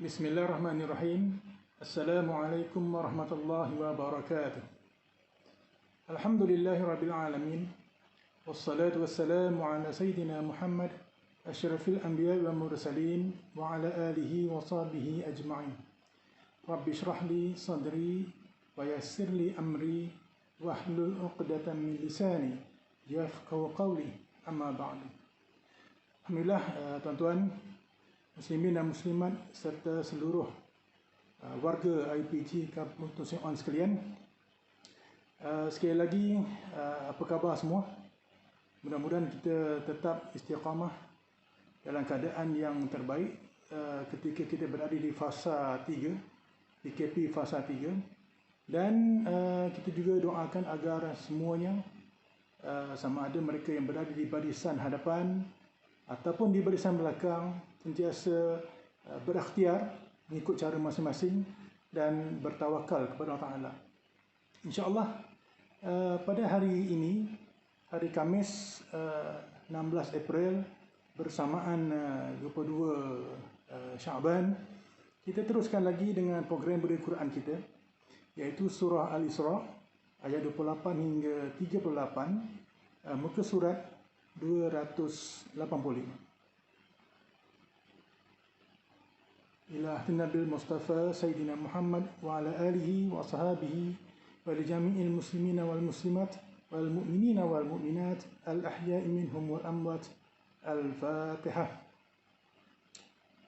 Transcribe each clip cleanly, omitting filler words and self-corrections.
Bismillahirrahmanirrahim. Assalamualaikum warahmatullahi wabarakatuh. Alhamdulillahi rabbil alamin. Wassalatu wassalamu ala sayyidina Muhammad asyrafil anbiya wal mursalin wa ala alihi wa sahbihi ajma'in. Rabbi shrah li sadri wa yassir li amri wahlul 'uqdatam min lisani yafqahu qawli. Amma ba'du. Alhamdulillah, tuan-tuan muslimin dan muslimat serta seluruh warga IPG Kampung Tun Seng On sekalian, sekali lagi apa khabar semua? Mudah-mudahan kita tetap istiqamah dalam keadaan yang terbaik ketika kita berada di fasa 3, PKP fasa 3, dan kita juga doakan agar semuanya, sama ada mereka yang berada di barisan hadapan ataupun di barisan belakang, sentiasa berikhtiar mengikut cara masing-masing dan bertawakal kepada Allah Ta'ala. InsyaAllah pada hari ini, hari Khamis 16 April bersamaan 22 Syaban, kita teruskan lagi dengan program beri Quran kita, iaitu Surah Al-Isra ayat 28 hingga 38, muka surat 285. Ila Nabil Mustafa Sayyidina Muhammad wa ala alihi wa sahabihi wa li jami'il muslimina wal muslimat wal mu'minina wal mu'minat al ahya'i minhum wal amwat. Al-Fatihah.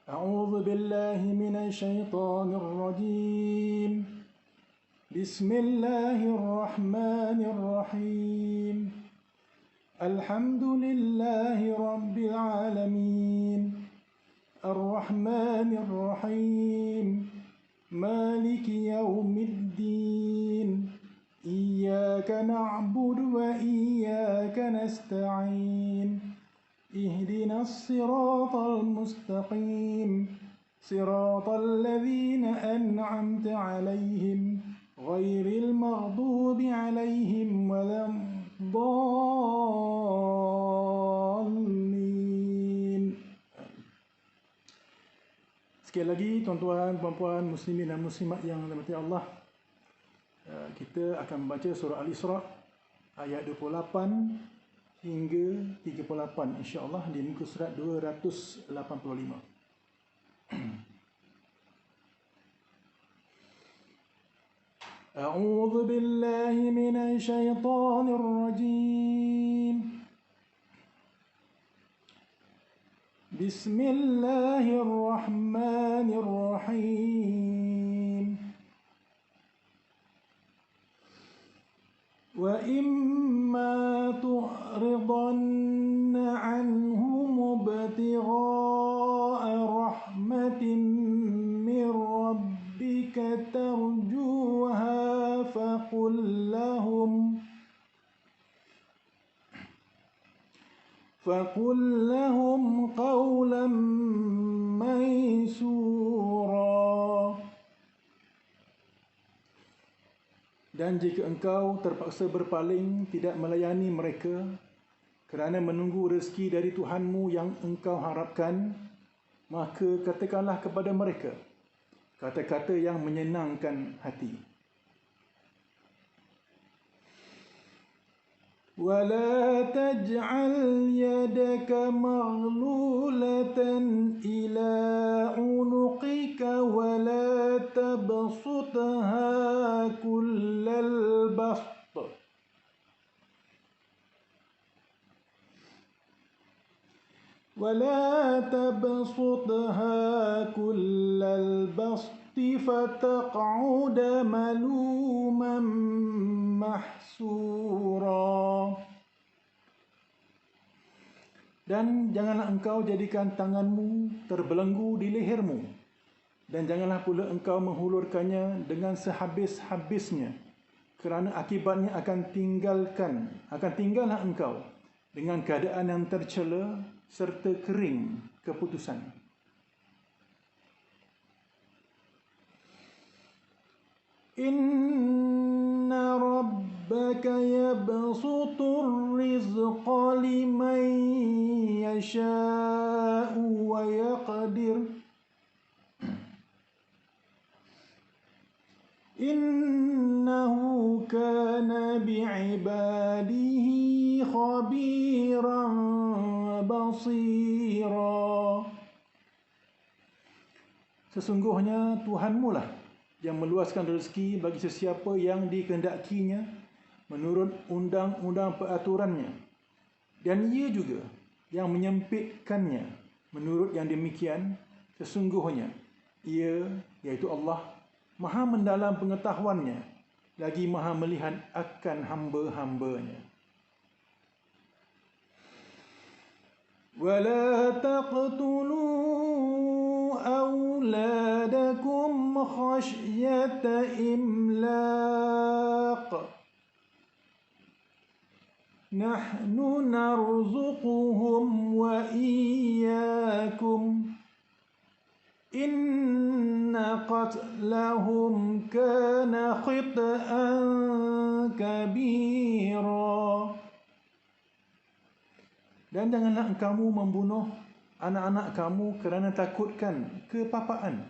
A'udzu billahi minasy syaithanir rajim. Bismillahirrahmanirrahim. Alhamdulillahi rabbil alamin. Ar-Rahmanir Rahim. Maliki yaumiddin. Iyyaka na'budu wa iyyaka nasta'in. Ihdinas siratal mustaqim. Siratal ladzina an'amta 'alaihim ghairil maghdubi 'alaihim waladdallin. Sekali lagi, tuan-tuan, puan-puan, muslimin dan muslimat yang dirahmati Allah, kita akan membaca surah Al-Isra ayat 28 hingga 38 insya-Allah di muka surat 285. A'udzu billahi minasy syaithanir rajim. Bismillahirrahmanirrahim. Wa imma tu'ridanna 'anhum ibtigha'a rahmatin min rabbika tarjuha فقل لهم قولا ميسورا. Dan jika engkau terpaksa berpaling, tidak melayani mereka kerana menunggu rezeki dari Tuhanmu yang engkau harapkan, maka katakanlah kepada mereka kata-kata yang menyenangkan hati. وَلَا تَجْعَلْ يَدَكَ مَغْلُولَةً إِلَى عُنُقِكَ وَلَا تَبْسُطْهَا كُلَّ الْبَسْطِ فَتَقْعُدَ مَلُومًا mahsura. Dan janganlah engkau jadikan tanganmu terbelenggu di lehermu, dan janganlah pula engkau menghulurkannya dengan sehabis-habisnya, kerana akibatnya akan tinggallah engkau dengan keadaan yang tercela serta kering keputusan. Inna rabbaka yabsutur rizqa liman yasha'u wa yaqdir innahu kana bi'ibadihi khabiran basira. Sesungguhnya Tuhanmu lah yang meluaskan rezeki bagi sesiapa yang dikehendakinya menurut undang-undang peraturannya. Dan ia juga yang menyempitkannya menurut yang demikian. Sesungguhnya ia, iaitu Allah, maha mendalam pengetahuannya, lagi maha melihat akan hamba-hambanya. وَلَا تَقْتُلُوا أَوْلَادَكُمْ خَشْيَةَ إِمْلَاقٍ نَحْنُ نَرْزُقُهُمْ وَإِيَّاكُمْ إِنَّ قَتْلَهُمْ كَانَ خِطْئًا كَبِيرًا. Dan janganlah kamu membunuh anak-anak kamu kerana takutkan kepapaan.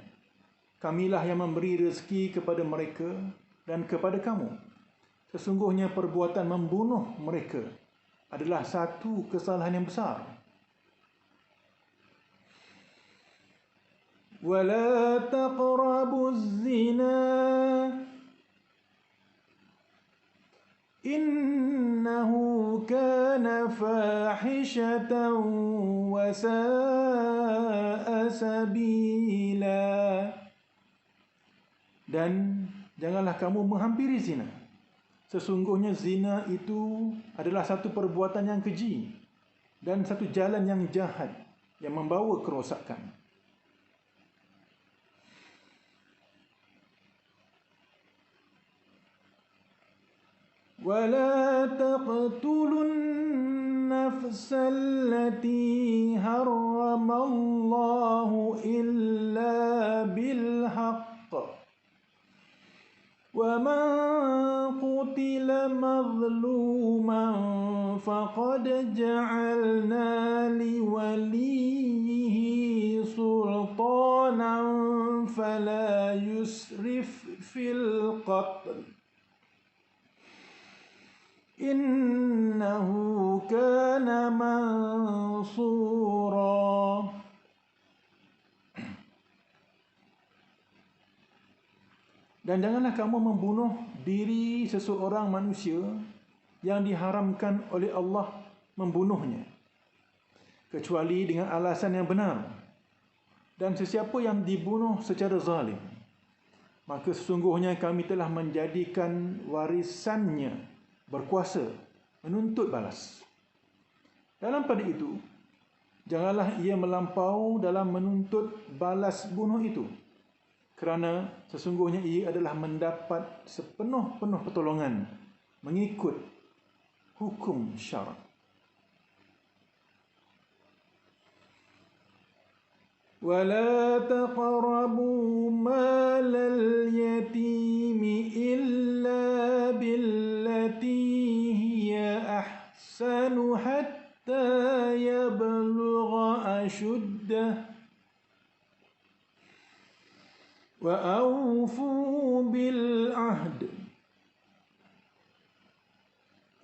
Kamilah yang memberi rezeki kepada mereka dan kepada kamu. Sesungguhnya perbuatan membunuh mereka adalah satu kesalahan yang besar. وَلَا تَقْرَبُوا الزِّنَا innahu kana fahishatan wa sa'a sabila. Dan janganlah kamu menghampiri zina. Sesungguhnya zina itu adalah satu perbuatan yang keji dan satu jalan yang jahat yang membawa kerosakan. وَلَا تَقْتُلُوا النَّفْسَ الَّتِي حَرَّمَ اللَّهُ إِلَّا بِالْحَقِّ وَمَنْ قُتِلَ مَظْلُومًا فَقَدْ جَعَلْنَا لِوَلِيِّهِ سُلْطَانًا فَلَا يُسْرِفْ فِي الْقَتْلِ innahu kana mansura. Dan janganlah kamu membunuh diri seseorang manusia yang diharamkan oleh Allah membunuhnya, kecuali dengan alasan yang benar. Dan sesiapa yang dibunuh secara zalim, maka sesungguhnya kami telah menjadikan warisannya berkuasa menuntut balas. Dalam pada itu, janganlah ia melampau dalam menuntut balas bunuh itu, kerana sesungguhnya ia adalah mendapat sepenuh-penuh pertolongan mengikut hukum syarak. وَلَا تَقْرَبُوا مَالَ الْيَتِيمِ إِلَّا بِالَّتِي هِيَ أَحْسَنُ حَتَّى يَبْلُغَ أَشُدَّهُ وَأَوْفُوا بِالْعَهْدِ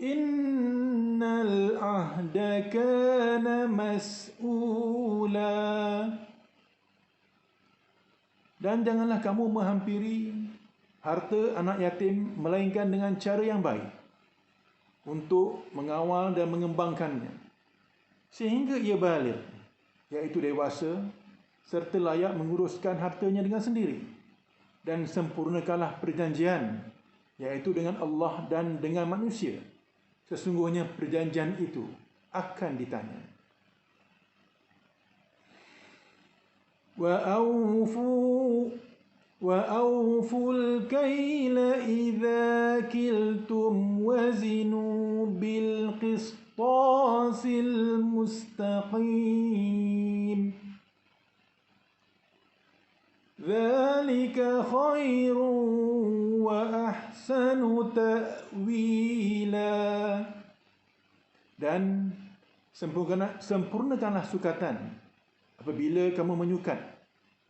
إِنَّ الْعَهْدَ كَانَ مَسْئُولًا. Dan janganlah kamu menghampiri harta anak yatim melainkan dengan cara yang baik untuk mengawal dan mengembangkannya sehingga ia baligh, iaitu dewasa, serta layak menguruskan hartanya dengan sendiri. Dan sempurnakanlah perjanjian, iaitu dengan Allah dan dengan manusia. Sesungguhnya perjanjian itu akan ditanya. وَأَوْفُوا الْكَيْلَ إِذَا كِلْتُمْ وَزِنُوا بِالْقِسْطَاسِ الْمُسْتَقِيمِ ذَلِكَ خَيْرٌ وَأَحْسَنُ تَأْوِيلًا. Dan sempurnakanlah sukatan apabila kamu menyukat,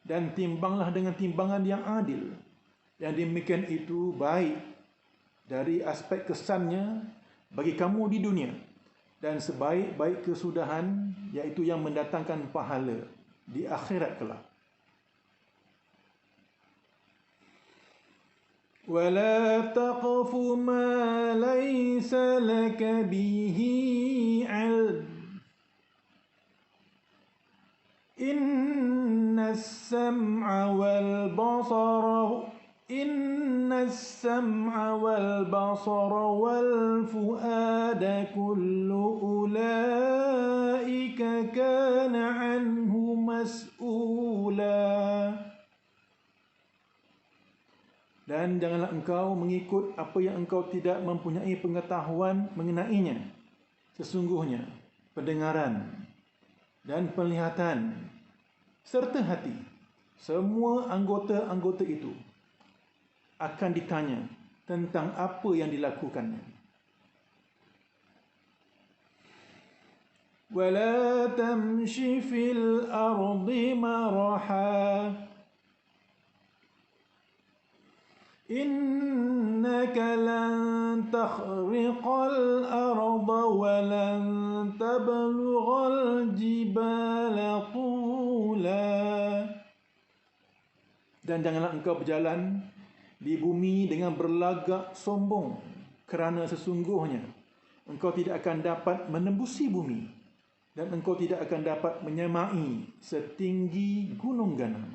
dan timbanglah dengan timbangan yang adil. Yang demikian itu baik dari aspek kesannya bagi kamu di dunia, dan sebaik-baik kesudahan iaitu yang mendatangkan pahala di akhirat kelak. وَلَا تَقْفُ مَا لَيْسَ لَكَ بِهِ عِلْمٌ إِنَّ السَّمْعَ وَالْبَصَرَ وَالْفُؤَادَ كُلُّ أُولَئِكَ كَانَ عَنْهُ مَسْئُولًا. Dan janganlah engkau mengikut apa yang engkau tidak mempunyai pengetahuan mengenainya. Sesungguhnya pendengaran dan penglihatan serta hati, semua anggota-anggota itu akan ditanya tentang apa yang dilakukannya. وَلَا تَمْشِ فِي الْأَرْضِ مَرَحًا إِنَّكَ لَن تَخْرِقَ الْأَرْضَ وَلَن تَبْلُغَ الْجِبَالَ طُولًا. Dan janganlah engkau berjalan di bumi dengan berlagak sombong, kerana sesungguhnya engkau tidak akan dapat menembusi bumi dan engkau tidak akan dapat menyamai setinggi gunung ganang.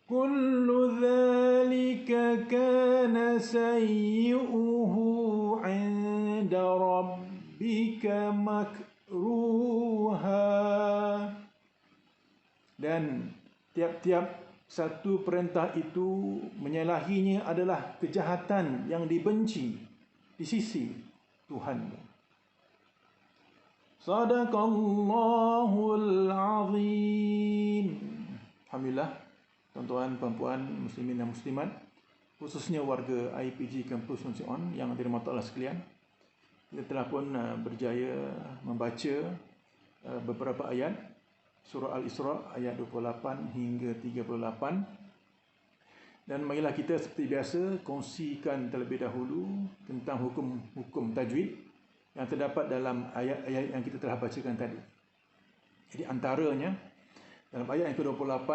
Kullu dzalika kana sayyi'uhu 'inda rabbika makruha. Dan tiap-tiap satu perintah itu menyalahinya adalah kejahatan yang dibenci di sisi Tuhanmu. Sadaqallahul azim. Alhamdulillah, tuan-tuan, puan-puan, muslimin dan muslimat, khususnya warga IPG Kampus Nur On yang dirahmati Allah sekalian, kita telah pun berjaya membaca beberapa ayat surah Al-Isra ayat 28 hingga 38. Dan marilah kita seperti biasa kongsikan terlebih dahulu tentang hukum-hukum tajwid yang terdapat dalam ayat-ayat yang kita telah bacakan tadi. Jadi antaranya dalam ayat yang ke-28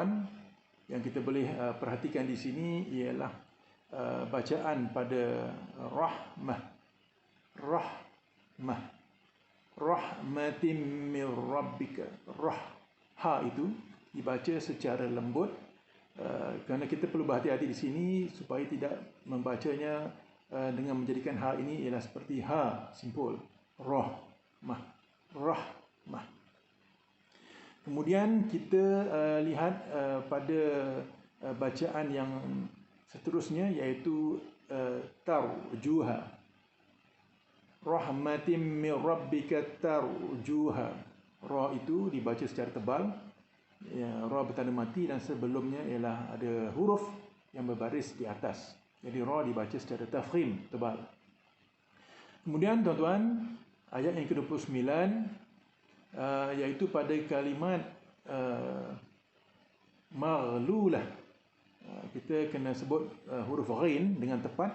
yang kita boleh perhatikan di sini ialah bacaan pada rahmatim mir rabbika. Ha itu dibaca secara lembut, kerana kita perlu berhati-hati di sini supaya tidak membacanya dengan menjadikan ha ini ialah seperti ha simpul, rahmah. Kemudian kita lihat pada bacaan yang seterusnya, iaitu tarjuha. Rahmatim mir rabbika tarjuha. Ra itu dibaca secara tebal, ya, ra bertanda mati, dan sebelumnya ialah ada huruf yang berbaris di atas. Jadi ra dibaca secara tafkhim, tebal. Kemudian tuan-tuan, ayat yang ke-29, iaitu pada kalimat maghlulah. Kita kena sebut huruf ghain dengan tepat.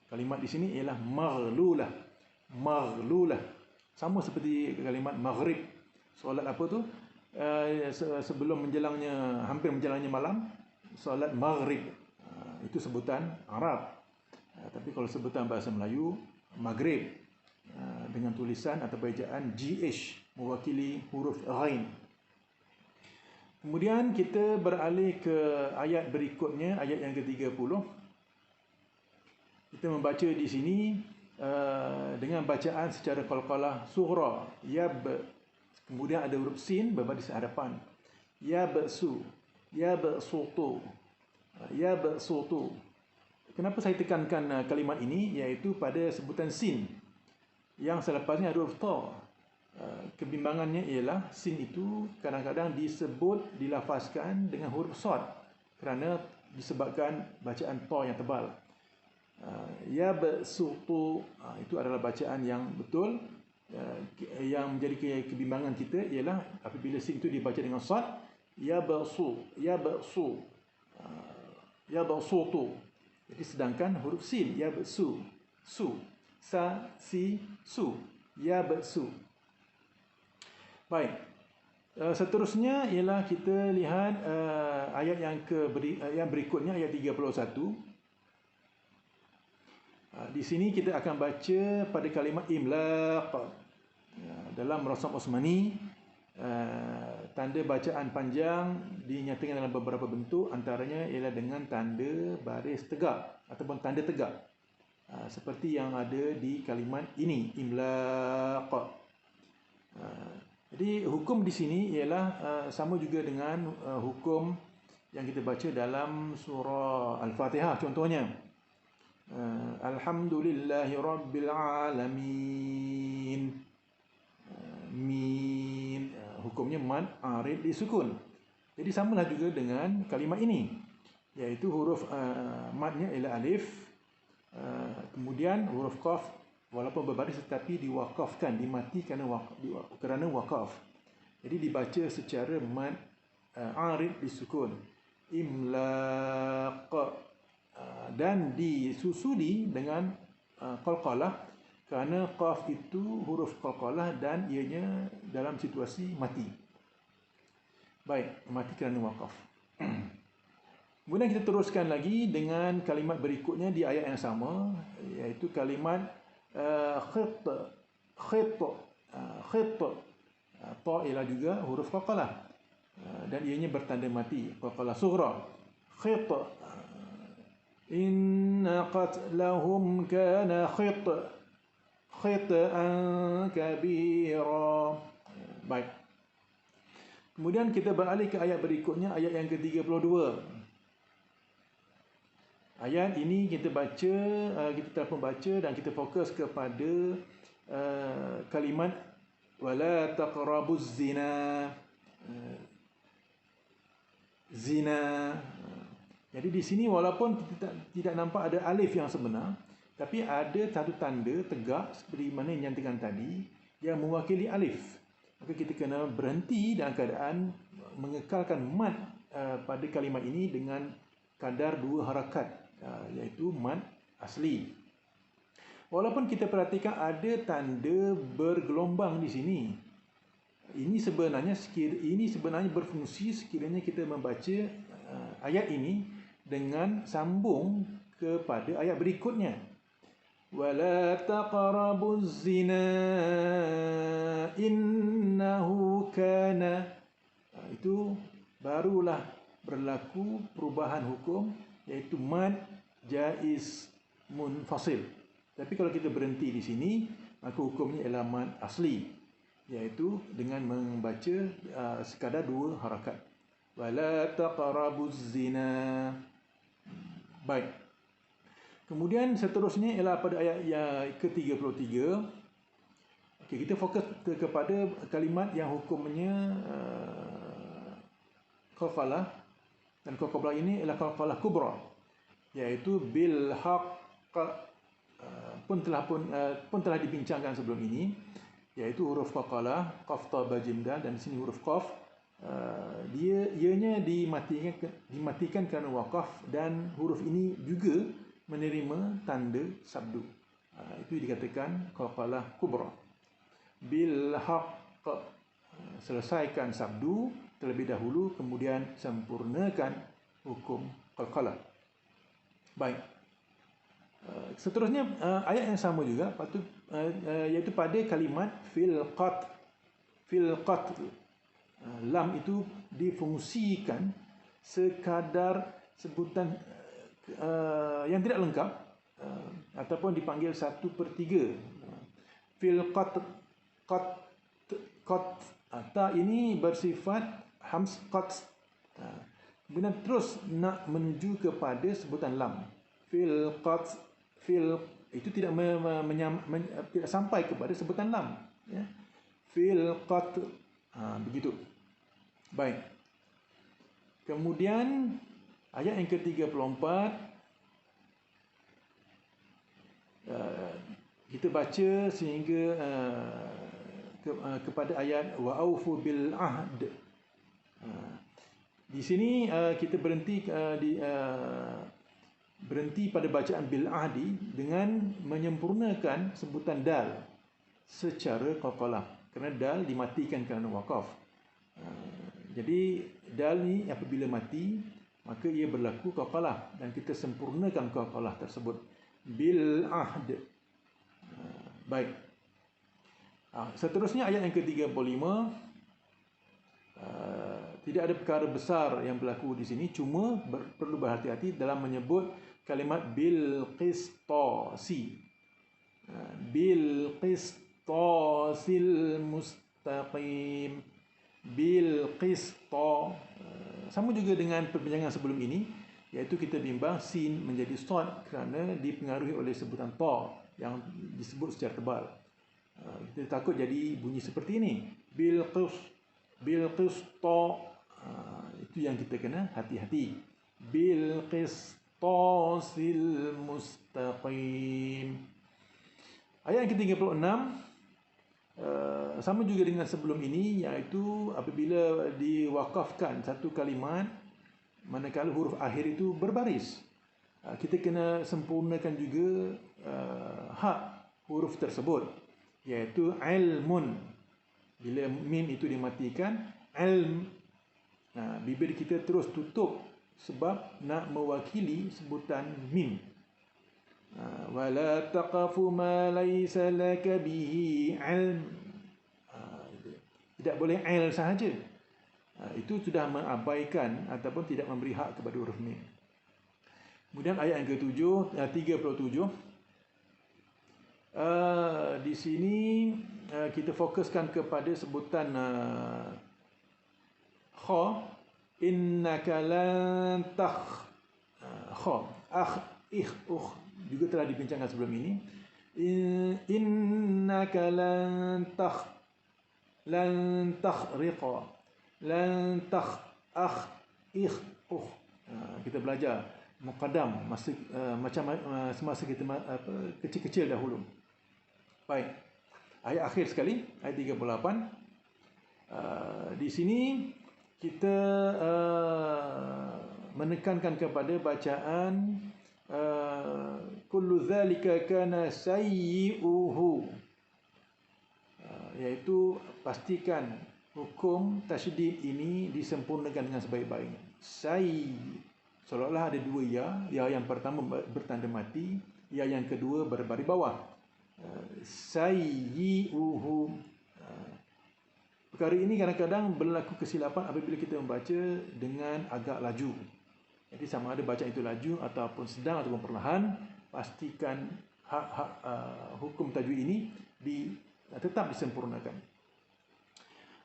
Kalimat di sini ialah maghlulah. Sama seperti kalimat maghrib. Solat apa tu? Sebelum hampir menjelangnya malam, solat maghrib. Itu sebutan Arab. Tapi kalau sebutan bahasa Melayu, maghrib, dengan tulisan atau bacaan GH, mewakili huruf ghain. Kemudian kita beralih ke ayat berikutnya, ayat yang ke-30. Kita membaca di sini dengan bacaan secara qalqalah sughra, yab, kemudian ada huruf sin berbaris hadapan, yabsu, yabsutu. Kenapa saya tekankan kalimat ini? Iaitu pada sebutan sin yang selepasnya ada huruf ta. Kebimbangannya ialah sin itu kadang-kadang dilafazkan dengan huruf sad kerana disebabkan bacaan ta yang tebal. Yabsutu, itu adalah bacaan yang betul. yang menjadi kebimbangan kita ialah apabila sin itu dibaca dengan sad, yabsu, yabsu, yabsutu. Jadi sedangkan huruf sin, yabsu, su, sa, si, su, yabsu. Baik. Seterusnya ialah kita lihat ayat yang berikutnya, ayat 31. Di sini kita akan baca pada kalimat imlaq. Dalam Rasam Osmani, tanda bacaan panjang dinyatakan dalam beberapa bentuk, antaranya ialah dengan tanda baris tegak ataupun tanda tegak, seperti yang ada di kalimat ini, imlaq. Jadi hukum di sini ialah sama juga dengan hukum yang kita baca dalam surah Al-Fatihah contohnya. Alhamdulillahi Rabbil Alamin. Min. Hukumnya mad arid disukun. Jadi samalah juga dengan kalimat ini, iaitu huruf madnya ialah alif, kemudian huruf qaf walaupun berbaris tetapi diwakafkan, dimati kerana wakaf. Jadi dibaca secara mad arid disukun, imlaq, dan disusuli dengan qalqalah kerana qaf itu huruf qalqalah dan ianya dalam situasi mati. Baik, mati kerana wakaf. Kemudian kita teruskan lagi dengan kalimat berikutnya di ayat yang sama, iaitu kalimat khit, khit, khit. Ta ialah juga huruf qalqalah dan ianya bertanda mati, qalqalah sughra. Khit, inna qatlahum kana khit'an kabira. Baik. Kemudian kita beralih ke ayat berikutnya, ayat yang ke-32. Ayat ini kita baca, kita telah membaca dan kita fokus kepada kalimat wala taqrabuz zina. Zina. Jadi di sini walaupun kita tidak nampak ada alif yang sebenar, tapi ada satu tanda tegak seperti mana yang dinyatakan tadi yang mewakili alif. Maka kita kena berhenti dalam keadaan mengekalkan mad pada kalimat ini dengan kadar 2 harakat, iaitu mad asli. Walaupun kita perhatikan ada tanda bergelombang di sini. Ini sebenarnya berfungsi sekiranya kita membaca ayat ini dengan sambung kepada ayat berikutnya. Wala taqrabuz zina innahu kana. Itu barulah berlaku perubahan hukum, iaitu mad jaiz munfasil. Tapi kalau kita berhenti di sini, maka hukumnya ialah mad asli, iaitu dengan membaca sekadar 2 harakat. Wala taqrabuz zina. Baik. Kemudian seterusnya ialah pada ayat yang ke-33. Okey, kita fokus kepada kalimat yang hukumnya qalqalah, dan qalqalah ini ialah qalqalah kubra, iaitu bil haqq, pun telah dibincangkan sebelum ini, iaitu huruf qalqalah qaf ta ba jim dal, dan di sini huruf qaf ianya dimatikan kerana wakaf, dan huruf ini juga menerima tanda sabdu. Itu dikatakan qalqalah kubra. Bil haqq, selesaikan sabdu terlebih dahulu, kemudian sempurnakan hukum qalqalah. Baik. Seterusnya ayat yang sama juga, iaitu pada kalimat fil qatl. Lam itu difungsikan sekadar sebutan yang tidak lengkap, ataupun dipanggil 1/3. Fil qat, ta ini bersifat hams qat. Kemudian terus nak menuju kepada sebutan lam. Fil qat, fil itu tidak tidak sampai kepada sebutan lam, ya. Fil qat, begitu. Baik. Kemudian ayat yang ke-34, kita baca sehingga kepada ayat wa aufu bil ahd. Di sini kita berhenti pada bacaan bil ahdi dengan menyempurnakan sebutan dal secara qalqalah, kerana dal dimatikan kerana waqaf. Jadi dal ni apabila mati maka ia berlaku qalqalah dan kita sempurnakan qalqalah tersebut bil ahd. Baik. Seterusnya ayat yang ke-35, tidak ada perkara besar yang berlaku di sini, cuma perlu berhati-hati dalam menyebut kalimat bil qistasi. Bil qistasil mustaqim. Bil qista. Sama juga dengan perbincangan sebelum ini, iaitu kita bimbang sin menjadi sad kerana dipengaruhi oleh sebutan ta yang disebut secara tebal. Kita takut jadi bunyi seperti ini. Bil qista. Itu yang kita kena hati-hati. Bil qistasil mustaqim. Ayat yang ke-36 sama juga dengan sebelum ini, iaitu apabila diwakafkan satu kalimat manakala huruf akhir itu berbaris, kita kena sempurnakan juga hak huruf tersebut, iaitu ilmun. Bila mim itu dimatikan, ilm, bibir kita terus tutup sebab nak mewakili sebutan mim. Wala taqafu ma laysa laka bihi ilm. Tidak boleh il sahaja. Itu sudah mengabaikan ataupun tidak memberi hak kepada huruf mim. Kemudian ayat yang ke-7, 37. Di sini kita fokuskan kepada sebutan kha. Innaka lan takh. Kha. Juga telah dibincangkan sebelum ini. Innaka lan takhriqa. Lan kita belajar muqaddam semasa kita kecil-kecil dahulu. Baik. Ayat akhir sekali, ayat 38. Di sini kita menekankan kepada bacaan kullu dzalika kana sayyi'uhu, iaitu pastikan hukum tasydid ini disempurnakan dengan sebaik-baiknya. Seolah-olah ada dua ya. Ya yang pertama bertanda mati, ya yang kedua berbaris bawah. Sayyi'uhu. Perkara ini kadang-kadang berlaku kesilapan apabila kita membaca dengan agak laju. Jadi sama ada bacaan itu laju ataupun sedang ataupun perlahan, pastikan hak hukum tajwid ini tetap disempurnakan.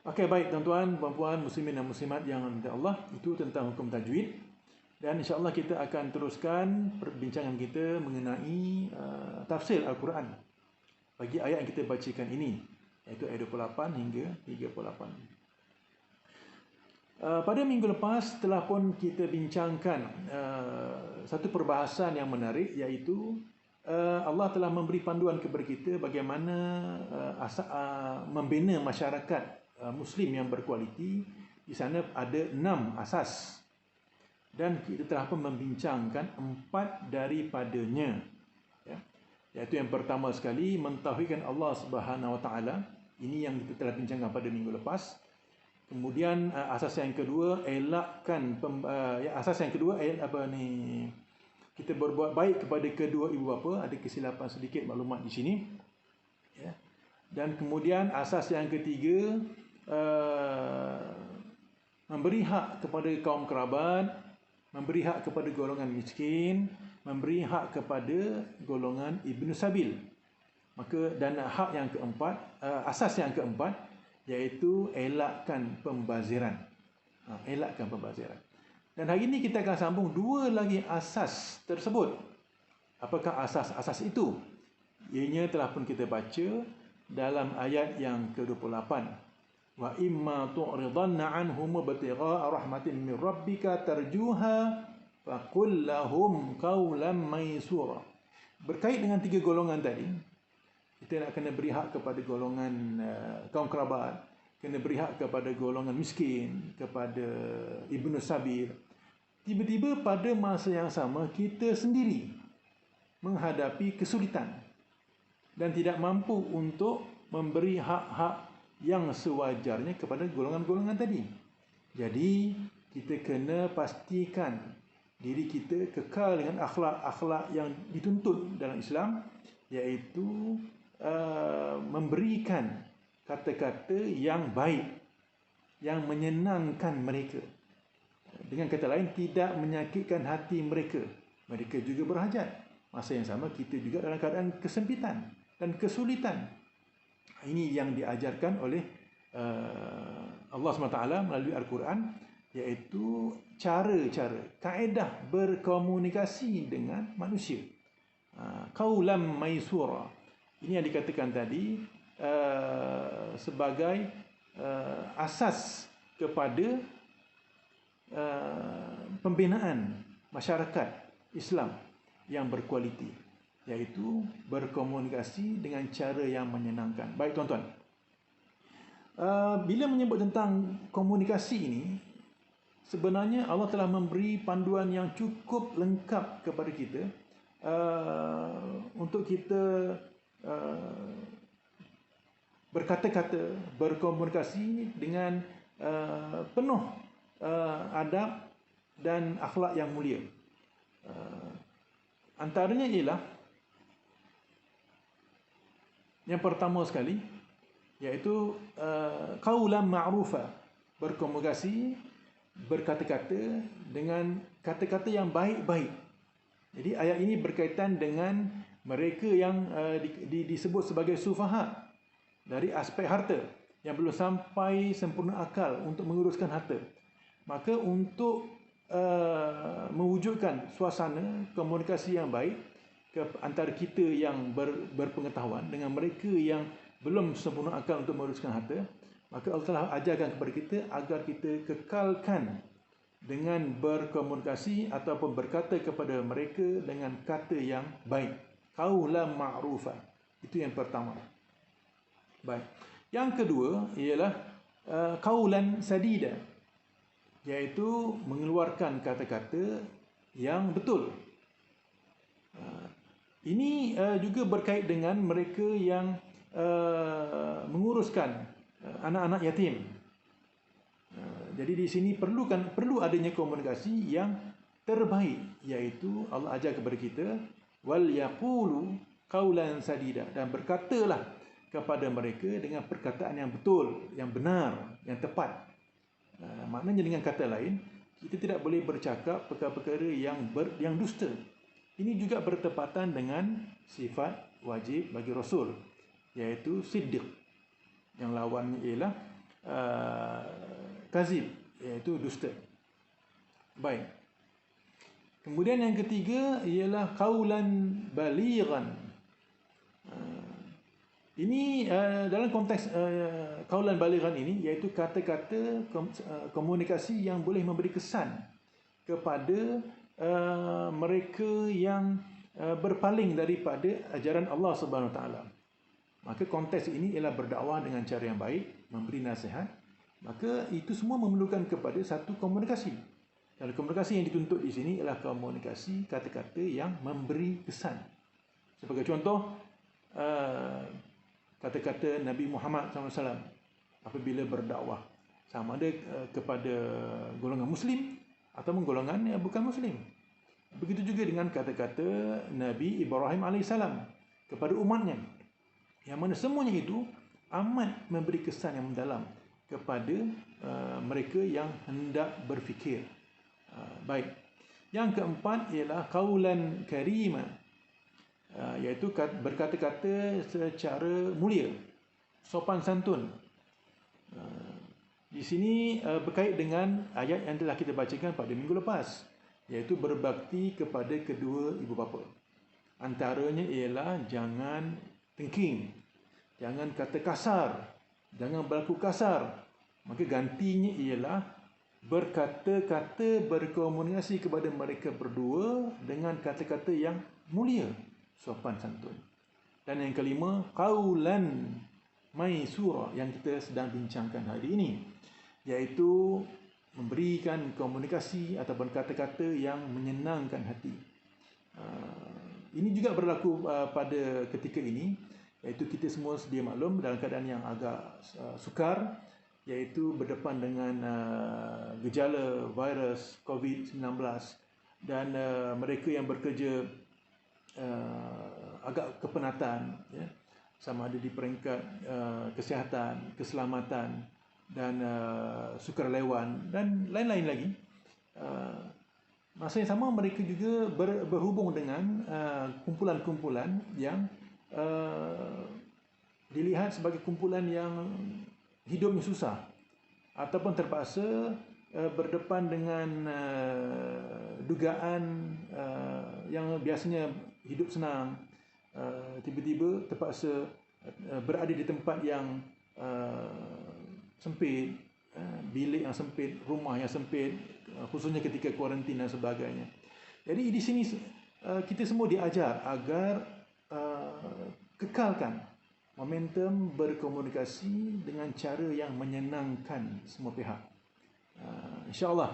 Okey, baik tuan-tuan, puan-puan, muslimin dan muslimat yang dirahmati Allah, itu tentang hukum tajwid. Dan insya-Allah kita akan teruskan perbincangan kita mengenai tafsir Al-Quran bagi ayat yang kita bacakan ini, iaitu ayat 28 hingga 38. Pada minggu lepas telah pun kita bincangkan satu perbahasan yang menarik, iaitu Allah telah memberi panduan kepada kita bagaimana membina masyarakat Muslim yang berkualiti. Di sana ada 6 asas dan kita telah pun membincangkan 4 daripadanya. Iaitu yang pertama sekali, mentauhidkan Allah Subhanahu Wa Taala. Ini yang kita telah bincangkan pada minggu lepas. Kemudian asas yang kedua, kita berbuat baik kepada kedua ibu bapa. Ada kesilapan sedikit maklumat di sini. Ya. Dan kemudian asas yang ketiga, memberi hak kepada kaum kerabat, memberi hak kepada golongan miskin, memberi hak kepada golongan ibnu sabil. Maka dan hak yang keempat, asas yang keempat, iaitu elakkan pembaziran. Elakkan pembaziran. Dan hari ini kita akan sambung 2 lagi asas tersebut. Apakah asas-asas itu? Ianya telah pun kita baca dalam ayat yang ke-28. Wa imma tu'ridanna anhum ibtigha'a rahmatin min rabbika tarjuha faqul lahum qawlan maysura. Berkait dengan 3 golongan tadi, Kita nak kena beri hak kepada golongan kaum kerabat, kena beri hak kepada golongan miskin, kepada ibnu sabil. Tiba-tiba pada masa yang sama kita sendiri menghadapi kesulitan dan tidak mampu untuk memberi hak-hak yang sewajarnya kepada golongan-golongan tadi. Jadi, kita kena pastikan diri kita kekal dengan akhlak-akhlak yang dituntut dalam Islam, iaitu memberikan kata-kata yang baik, yang menyenangkan mereka. Dengan kata lain, tidak menyakitkan hati mereka. Mereka juga berhajat. Masa yang sama, kita juga dalam keadaan kesempitan dan kesulitan. Ini yang diajarkan oleh Allah SWT melalui Al-Quran, iaitu cara-cara, kaedah berkomunikasi dengan manusia. Qaulam maisura. Ini yang dikatakan tadi sebagai asas kepada pembinaan masyarakat Islam yang berkualiti, iaitu berkomunikasi dengan cara yang menyenangkan. Baik tuan-tuan, bila menyebut tentang komunikasi ini, sebenarnya Allah telah memberi panduan yang cukup lengkap kepada kita untuk kita berkata-kata, berkomunikasi dengan penuh adab dan akhlak yang mulia. Antaranya ialah yang pertama sekali, iaitu qaulan ma'rufa, berkomunikasi, berkata-kata dengan kata-kata yang baik-baik. Jadi ayat ini berkaitan dengan mereka yang disebut sebagai sufaha dari aspek harta, yang belum sampai sempurna akal untuk menguruskan harta. Maka untuk mewujudkan suasana komunikasi yang baik antara kita yang berpengetahuan dengan mereka yang belum sempurna akal untuk menguruskan harta, maka Allah telah ajarkan kepada kita agar kita kekalkan dengan berkomunikasi ataupun berkata kepada mereka dengan kata yang baik. Qaulan ma'rufa. Itu yang pertama. Baik. Yang kedua ialah qaulan sadida, iaitu mengeluarkan kata-kata yang betul. Ini juga berkait dengan mereka yang menguruskan anak-anak yatim. Jadi di sini perlu adanya komunikasi yang terbaik, iaitu Allah ajar kepada kita wal yaqulu qaulan sadida, dan berkatalah kepada mereka dengan perkataan yang betul, yang benar, yang tepat. Maknanya dengan kata lain, kita tidak boleh bercakap perkara-perkara yang dusta. Ini juga bertepatan dengan sifat wajib bagi Rasul, iaitu siddiq. Yang lawannya ialah kazib, iaitu dusta. Baik. Kemudian yang ketiga ialah qaulan balighan. Ini dalam konteks qaulan balighan ini, iaitu kata-kata komunikasi yang boleh memberi kesan kepada mereka yang berpaling daripada ajaran Allah Subhanahu Wa Taala. Maka konteks ini ialah berdakwah dengan cara yang baik, memberi nasihat. Maka itu semua memerlukan kepada satu komunikasi. Dan komunikasi yang dituntut di sini ialah komunikasi kata-kata yang memberi kesan. Sebagai contoh, kata-kata Nabi Muhammad SAW apabila berdakwah, sama ada kepada golongan Muslim ataupun golongan yang bukan Muslim. Begitu juga dengan kata-kata Nabi Ibrahim AS kepada umatnya, yang mana semuanya itu amat memberi kesan yang mendalam kepada mereka yang hendak berfikir. Baik. Yang keempat ialah qaulan karima, iaitu berkata-kata secara mulia, sopan santun. Di sini berkait dengan ayat yang telah kita bacakan pada minggu lepas, iaitu berbakti kepada kedua ibu bapa. Antaranya ialah jangan tengking, jangan kata kasar, jangan berlaku kasar. Maka gantinya ialah berkata-kata, berkomunikasi kepada mereka berdua dengan kata-kata yang mulia, sopan santun. Dan yang kelima, qaulan maisura yang kita sedang bincangkan hari ini, iaitu memberikan komunikasi ataupun kata-kata yang menyenangkan hati. Ini juga berlaku pada ketika ini, iaitu kita semua sedia maklum dalam keadaan yang agak sukar, iaitu berdepan dengan gejala virus COVID-19, dan mereka yang bekerja agak kepenatan, ya, sama ada di peringkat kesihatan, keselamatan dan sukarelawan dan lain-lain lagi. Masa yang sama mereka juga berhubung dengan kumpulan-kumpulan yang dilihat sebagai kumpulan yang hidupnya susah ataupun terpaksa berdepan dengan dugaan yang biasanya hidup senang, tiba-tiba terpaksa berada di tempat yang sempit, bilik yang sempit, rumah yang sempit, khususnya ketika kuarantin dan sebagainya. Jadi di sini kita semua diajar agar kekalkan momentum berkomunikasi dengan cara yang menyenangkan semua pihak. InsyaAllah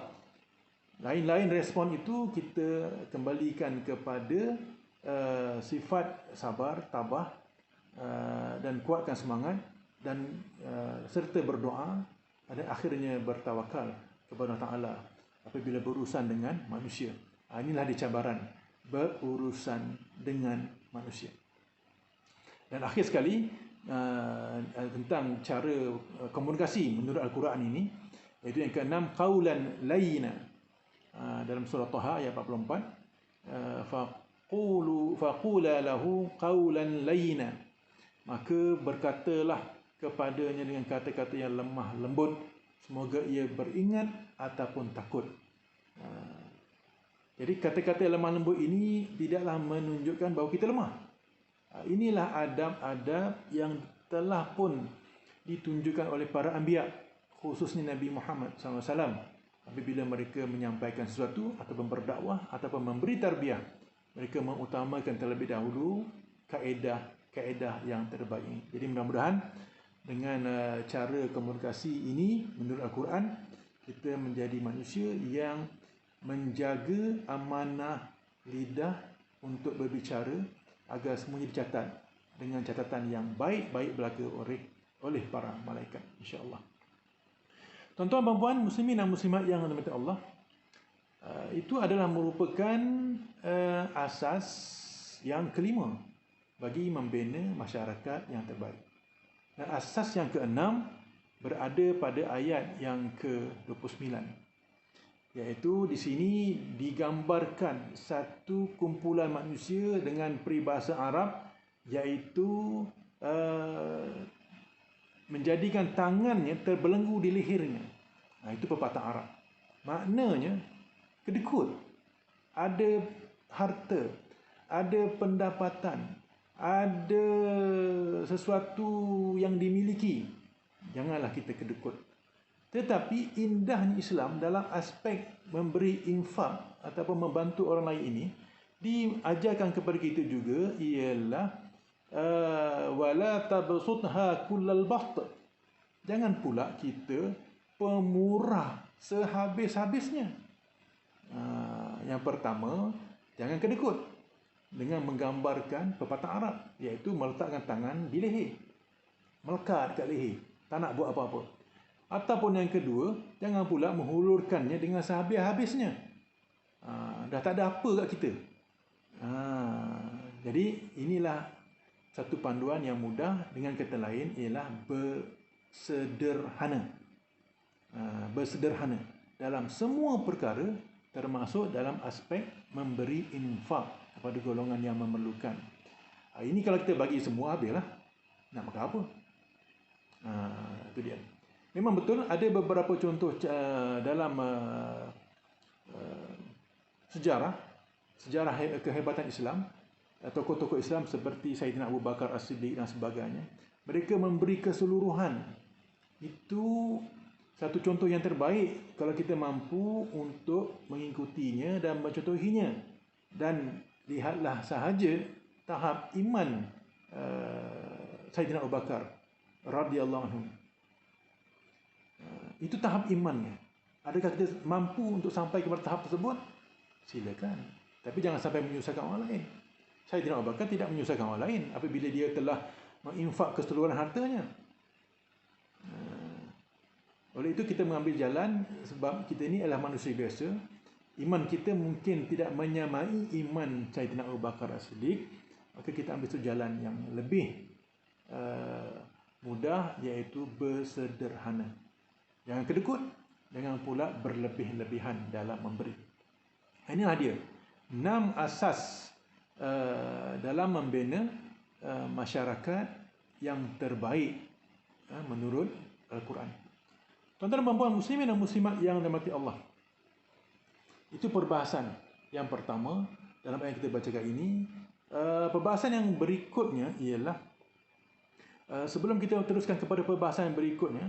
lain-lain respon itu kita kembalikan kepada sifat sabar, tabah, dan kuatkan semangat, dan serta berdoa dan akhirnya bertawakal kepada Allah Ta'ala apabila berurusan dengan manusia. Inilah dia cabaran berurusan dengan manusia. Dan akhir sekali tentang cara komunikasi menurut Al-Quran ini, iaitu yang keenam, qaulan layyina. Dalam surah Taha ayat 44, faqula lahu qaulan layyina, maka berkatalah kepadanya dengan kata-kata yang lemah lembut, semoga ia beringat ataupun takut. Jadi kata-kata yang lemah lembut ini tidaklah menunjukkan bahawa kita lemah. Inilah adab-adab yang telah pun ditunjukkan oleh para anbiya, khususnya Nabi Muhammad SAW. Apabila mereka menyampaikan sesuatu ataupun berdakwah ataupun memberi tarbiyah, mereka mengutamakan terlebih dahulu kaedah yang terbaik. Jadi mudah-mudahan dengan cara komunikasi ini menurut Al-Quran, kita menjadi manusia yang menjaga amanah lidah untuk berbicara agar semuanya dicatat dengan catatan yang baik-baik berlaku oleh para malaikat, insya-Allah. Tuan-tuan dan puan muslimin dan muslimat yang dirahmati Allah, itu adalah merupakan asas yang kelima bagi membina masyarakat yang terbaik. Dan asas yang keenam berada pada ayat yang ke-29, iaitu di sini digambarkan satu kumpulan manusia dengan peribahasa Arab, iaitu menjadikan tangannya terbelenggu di lehernya. Itu pepatah Arab. Maknanya kedekut, ada harta, ada pendapatan, ada sesuatu yang dimiliki, janganlah kita kedekut. Tetapi indahnya Islam dalam aspek memberi infak ataupun membantu orang lain ini, diajarkan kepada kita juga ialah wala tabsutha kullal bast. Jangan pula kita pemurah sehabis-habisnya. Yang pertama, jangan kedekut dengan menggambarkan pepatah Arab, iaitu meletakkan tangan di leher, melekat kat leher, tak nak buat apa-apa. Ataupun yang kedua, jangan pula menghulurkannya dengan sehabis-habisnya. Dah tak ada apa kat kita. Jadi inilah satu panduan yang mudah, dengan kata lain ialah bersederhana. Bersederhana dalam semua perkara, termasuk dalam aspek memberi infak kepada golongan yang memerlukan. Ini kalau kita bagi semua, habislah. Nak makan apa? Itu dia. Memang betul ada beberapa contoh dalam sejarah kehebatan Islam, tokoh-tokoh Islam seperti Sayyidina Abu Bakar As-Siddiq dan sebagainya. Mereka memberi keseluruhan. Itu satu contoh yang terbaik kalau kita mampu untuk mengikutinya dan mencontohinya. Dan lihatlah sahaja tahap iman Sayyidina Abu Bakar radhiyallahu anhu. Itu tahap imannya. Adakah kita mampu untuk sampai kepada tahap tersebut? Silakan. Tapi jangan sampai menyusahkan orang lain. Sayyidina Abu Bakar tidak menyusahkan orang lain apabila dia telah menginfak keseluruhan hartanya. Oleh itu kita mengambil jalan sebab kita ini adalah manusia biasa. Iman kita mungkin tidak menyamai iman Sayyidina Abu Bakar As-Siddiq. Maka kita ambil satu jalan yang lebih mudah, iaitu bersederhana. Jangan kedekut, jangan pula berlebih-lebihan dalam memberi. Inilah dia 6 asas dalam membina masyarakat yang terbaik menurut Al-Quran. Tuan-tuan dan puan muslimin dan muslimat yang dirahmati Allah. Itu perbahasan yang pertama dalam ayat yang kita bacakan ini. Perbahasan yang berikutnya ialah sebelum kita teruskan kepada perbahasan yang berikutnya,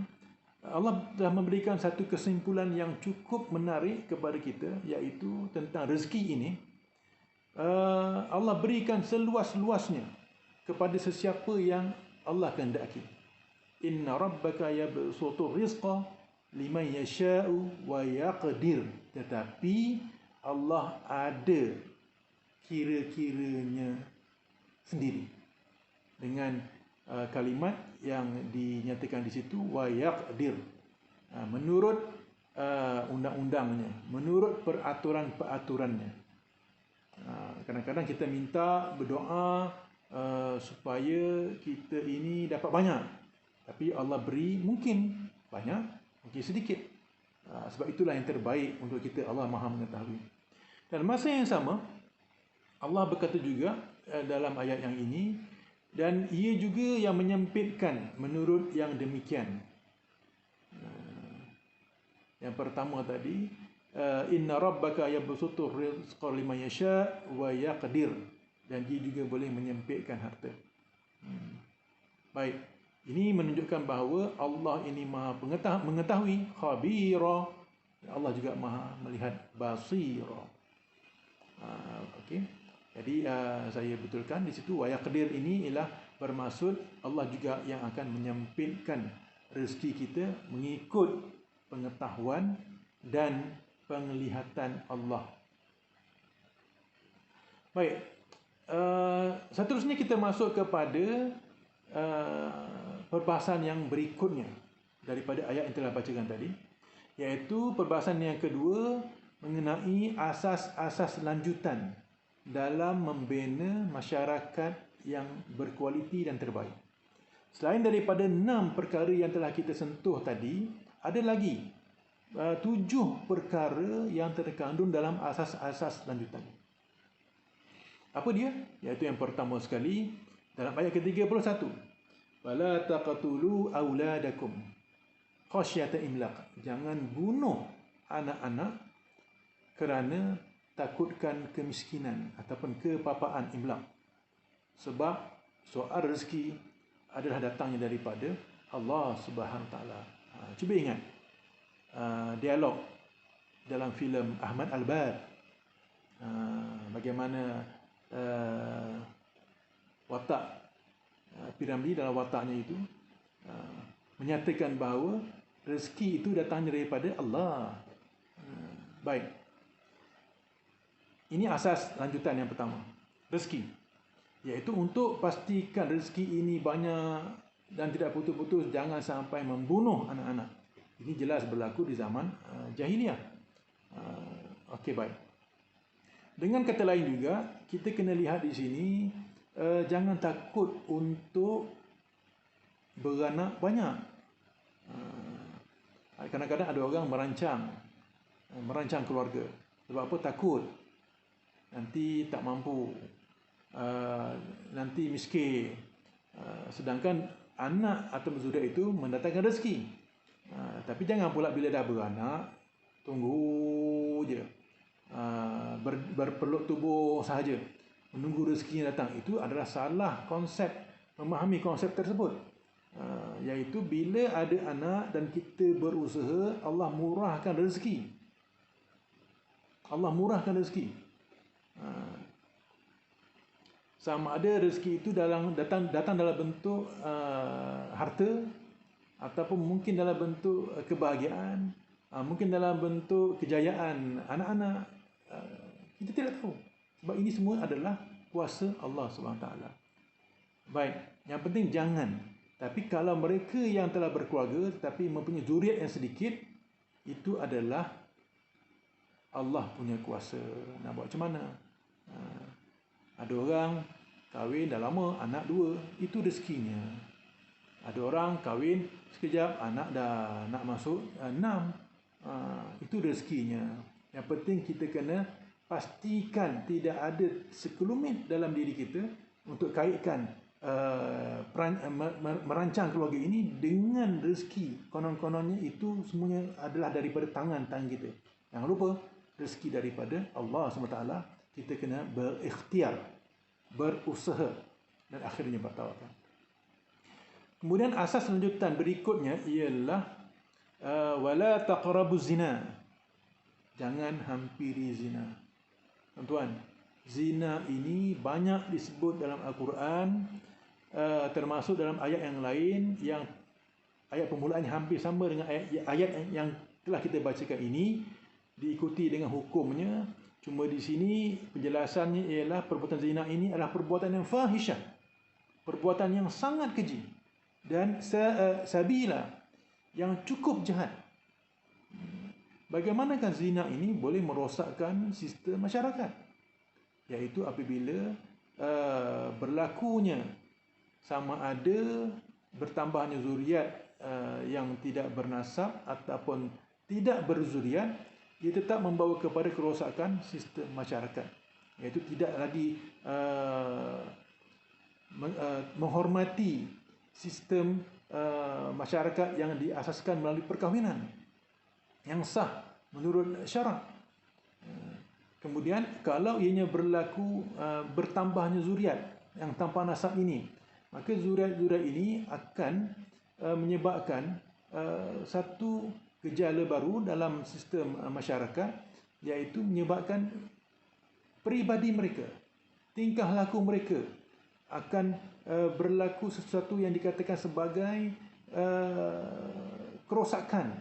Allah telah memberikan satu kesimpulan yang cukup menarik kepada kita, iaitu tentang rezeki ini. Allah berikan seluas-luasnya kepada sesiapa yang Allah kehendaki. Inna rabbaka yabsutu rizqa liman yasha'u wa yaqdir. Tetapi Allah ada kira-kiranya sendiri dengan kalimat yang dinyatakan di situ wa yaqdir, menurut undang-undangnya, menurut peraturan-peraturannya. Kadang-kadang kita minta berdoa supaya kita ini dapat banyak, tapi Allah beri mungkin banyak, mungkin sedikit. Sebab itulah yang terbaik untuk kita. Allah Maha mengetahui. Dan masa yang sama Allah berkata juga dalam ayat yang ini, dan ia juga yang menyempitkan menurut yang demikian. Yang pertama tadi, inna rabbaka yabsutu rizqa liman yasha wa yaqdir, dan dia juga boleh menyempitkan harta. Baik, ini menunjukkan bahawa Allah ini Maha mengetahui, khabira. Allah juga Maha melihat, basira. Okey. Jadi saya betulkan di situ, wa yaqdir ini ialah bermaksud Allah juga yang akan menyempitkan rezeki kita mengikut pengetahuan dan penglihatan Allah. Baik, seterusnya kita masuk kepada perbahasan yang berikutnya daripada ayat yang telah bacakan tadi, iaitu perbahasan yang kedua mengenai asas-asas lanjutan dalam membina masyarakat yang berkualiti dan terbaik. Selain daripada 6 perkara yang telah kita sentuh tadi, ada lagi 7 perkara yang terkandung dalam asas-asas lanjutan. Apa dia? Iaitu yang pertama sekali dalam ayat ke-31. Fala taqtulu auladakum khasyata imlaq. Jangan bunuh anak-anak kerana takutkan kemiskinan ataupun kepapaan imlaq. Sebab soal rezeki adalah datangnya daripada Allah Subhanahu Wa Taala. Cuba ingat dialog dalam filem Ahmad Al-Bad, bagaimana watak Piramli dalam wataknya itu menyatakan bahawa rezeki itu datangnya daripada Allah. Baik, ini asas lanjutan yang pertama, rezeki, iaitu untuk pastikan rezeki ini banyak dan tidak putus-putus, jangan sampai membunuh anak-anak. Ini jelas berlaku di zaman jahiliah. Okey, baik. Dengan kata lain juga, kita kena lihat di sini, jangan takut untuk beranak banyak. Kadang-kadang ada orang merancang keluarga. Sebab apa? Takut nanti tak mampu, nanti miskin. Sedangkan anak atau bersudah itu mendatangkan rezeki. Tapi jangan pula bila dah beranak, tunggu je, berpeluk tubuh sahaja, menunggu rezeki yang datang. Itu adalah salah konsep, memahami konsep tersebut. Iaitu bila ada anak dan kita berusaha, Allah murahkan rezeki. Allah murahkan rezeki. Sama ada rezeki itu datang dalam bentuk harta, ataupun mungkin dalam bentuk kebahagiaan, mungkin dalam bentuk kejayaan anak-anak. Kita tidak tahu. Sebab ini semua adalah kuasa Allah SWT. Baik, yang penting jangan. Tapi kalau mereka yang telah berkeluarga tetapi mempunyai zuriat yang sedikit, itu adalah Allah punya kuasa. Nak buat macam mana? Ada orang kahwin dah lama, anak 2, itu rezekinya. Ada orang kahwin sekejap, anak dah nak masuk 6, itu rezekinya. Yang penting kita kena pastikan tidak ada sekelumit dalam diri kita untuk kaitkan merancang keluarga ini dengan rezeki. Konon-kononnya itu semuanya adalah daripada tangan-tangan kita. Jangan lupa, rezeki daripada Allah SWT. Kita kena berikhtiar, berusaha, dan akhirnya bertawakal. Kemudian asas lanjutan berikutnya ialah wala taqrabuz zina. Jangan hampiri zina. Tuan-tuan, zina ini banyak disebut dalam Al-Quran, termasuk dalam ayat yang lain, yang ayat permulaannya hampir sama dengan ayat yang telah kita bacakan ini, diikuti dengan hukumnya. Cuma di sini penjelasannya ialah perbuatan zina ini adalah perbuatan yang fahisyah, perbuatan yang sangat keji, dan sabila, yang cukup jahat. Bagaimanakah zina ini boleh merosakkan sistem masyarakat? Iaitu apabila berlakunya sama ada bertambahnya zuriat yang tidak bernasab ataupun tidak berzuriat, ia tetap membawa kepada kerosakan sistem masyarakat. Iaitu tidak lagi menghormati sistem masyarakat yang diasaskan melalui perkahwinan yang sah menurut syarak. Kemudian kalau ianya berlaku bertambahnya zuriat yang tanpa nasab ini, maka zuriat-zuriat ini akan menyebabkan satu gejala baru dalam sistem masyarakat, iaitu menyebabkan peribadi mereka, tingkah laku mereka akan berlaku sesuatu yang dikatakan sebagai kerosakan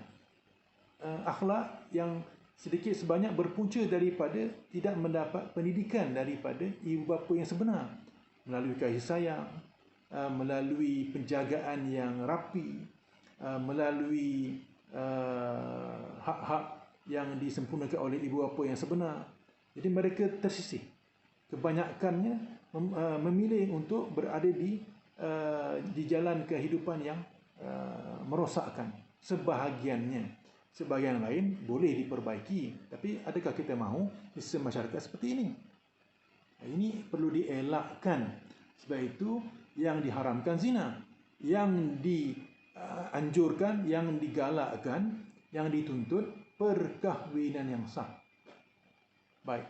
akhlak yang sedikit sebanyak berpunca daripada tidak mendapat pendidikan daripada ibu bapa yang sebenar, melalui kasih sayang, melalui penjagaan yang rapi, melalui hak-hak yang disempurnakan oleh ibu bapa yang sebenar. Jadi mereka tersisih. Kebanyakannya memilih untuk berada di jalan kehidupan yang merosakkan. Sebahagian lain boleh diperbaiki. Tapi adakah kita mahu sistem masyarakat seperti ini? Ini perlu dielakkan. Sebab itu yang diharamkan zina, yang dianjurkan, yang digalakkan, yang dituntut perkahwinan yang sah. Baik.